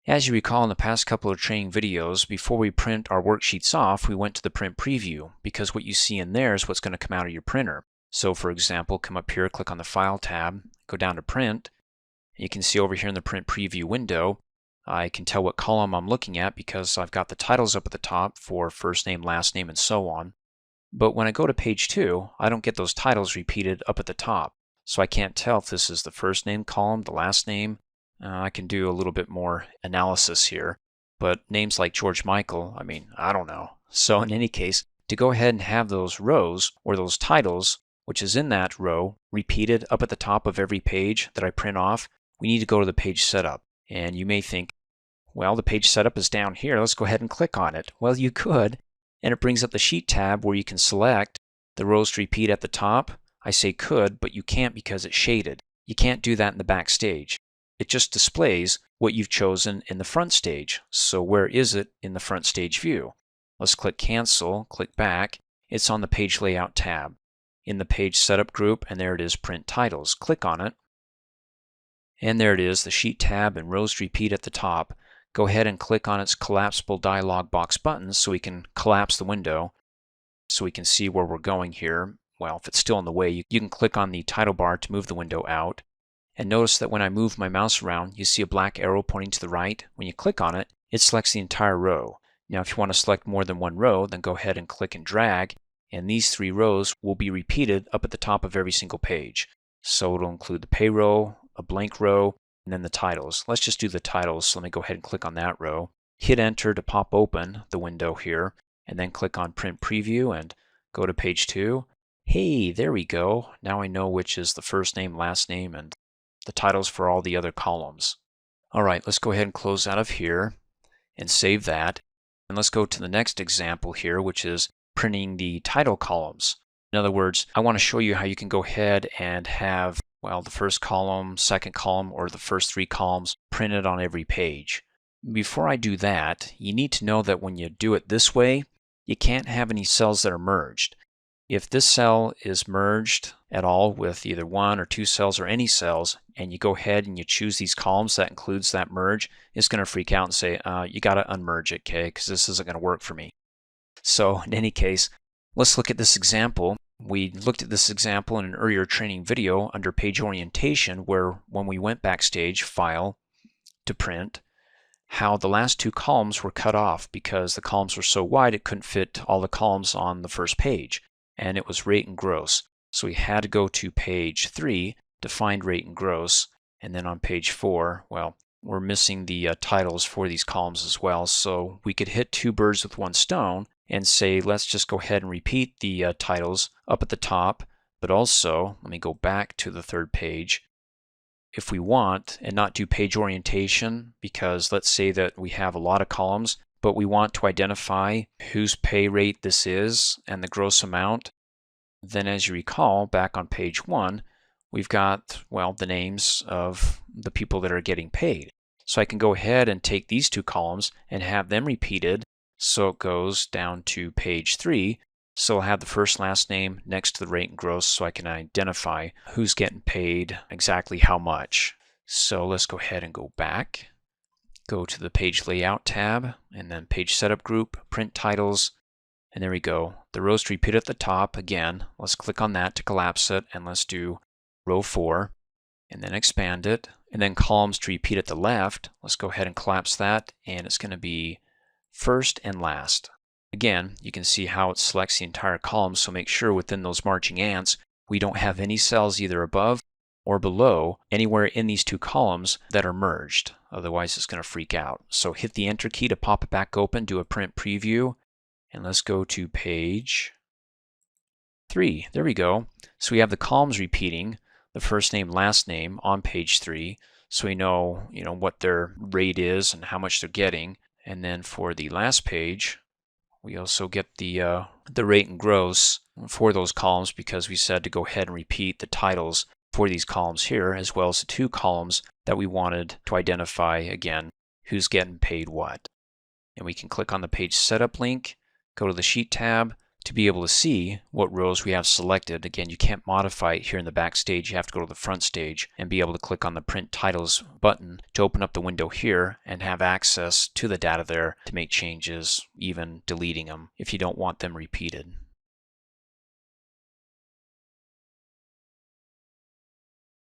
As you recall in the past couple of training videos, before we print our worksheets off, we went to the print preview because what you see in there is what's going to come out of your printer. So for example, come up here, click on the File tab, go down to Print. You can see over here in the print preview window, I can tell what column I'm looking at because I've got the titles up at the top for first name, last name, and so on. But when I go to page 2, I don't get those titles repeated up at the top. So I can't tell if this is the first name column, the last name. I can do a little bit more analysis here. But names like George Michael, I don't know. So in any case, to go ahead and have those rows or those titles, which is in that row, repeated up at the top of every page that I print off, we need to go to the page setup. And you may think, well, the page setup is down here. Let's go ahead and click on it. Well, you could. And it brings up the Sheet tab where you can select the rows to repeat at the top. I say could, but you can't because it's shaded. You can't do that in the backstage. It just displays what you've chosen in the front stage. So where is it in the front stage view? Let's click Cancel, click back. It's on the Page Layout tab. In the Page Setup group, and there it is, Print Titles. Click on it. And there it is, the Sheet tab and rows to repeat at the top. Go ahead and click on its collapsible dialog box buttons so we can collapse the window so we can see where we're going here. Well, if it's still in the way, you can click on the title bar to move the window out. And notice that when I move my mouse around, you see a black arrow pointing to the right. When you click on it, it selects the entire row. Now, if you want to select more than one row, then go ahead and click and drag, and these 3 rows will be repeated up at the top of every single page. So it'll include the pay row, a blank row, and then the titles. Let's just do the titles. So let me go ahead and click on that row. Hit Enter to pop open the window here, and then click on Print Preview and go to page 2. Hey, there we go. Now I know which is the first name, last name, and the titles for all the other columns. All right, let's go ahead and close out of here and save that. And let's go to the next example here, which is printing the title columns. In other words, I want to show you how you can go ahead and have, well, the first column, second column, or the first 3 columns printed on every page. Before I do that, you need to know that when you do it this way, you can't have any cells that are merged. If this cell is merged at all with either 1 or 2 cells or any cells, and you go ahead and you choose these columns that includes that merge, it's going to freak out and say, you got to unmerge it, okay, because this isn't going to work for me. So in any case, let's look at this example. We looked at this example in an earlier training video under page orientation, where when we went backstage, File, to Print, how the last 2 columns were cut off because the columns were so wide it couldn't fit all the columns on the first page. And it was rate and gross. So we had to go to page 3 to find rate and gross. And then on page 4, well, we're missing the titles for these columns as well. So we could hit 2 birds with 1 stone and say, let's just go ahead and repeat the titles up at the top. But also, let me go back to the 3rd page. If we want, and not do page orientation, because let's say that we have a lot of columns, but we want to identify whose pay rate this is and the gross amount, then as you recall, back on page 1, we've got, well, the names of the people that are getting paid. So I can go ahead and take these 2 columns and have them repeated so it goes down to page 3. So I'll have the first last name next to the rate and gross so I can identify who's getting paid exactly how much. So let's go ahead and go back. Go to the Page Layout tab, and then Page Setup group, Print Titles, and there we go. The rows to repeat at the top, again, let's click on that to collapse it, and let's do row 4, and then expand it, and then columns to repeat at the left. Let's go ahead and collapse that, and it's going to be first and last. Again, you can see how it selects the entire column, so make sure within those marching ants, we don't have any cells either above or below anywhere in these 2 columns that are merged. Otherwise it's going to freak out. So hit the Enter key to pop it back open, do a print preview, and let's go to page 3. There we go. So we have the columns repeating, the first name, last name on page 3, so we know, what their rate is and how much they're getting. And then for the last page, we also get the rate and gross for those columns because we said to go ahead and repeat the titles for these columns here, as well as the 2 columns that we wanted to identify, again, who's getting paid what. And we can click on the Page Setup link, go to the Sheet tab, To be able to see what rows we have selected, again, you can't modify it here in the back stage. You have to go to the front stage and be able to click on the Print Titles button to open up the window here and have access to the data there to make changes, even deleting them if you don't want them repeated.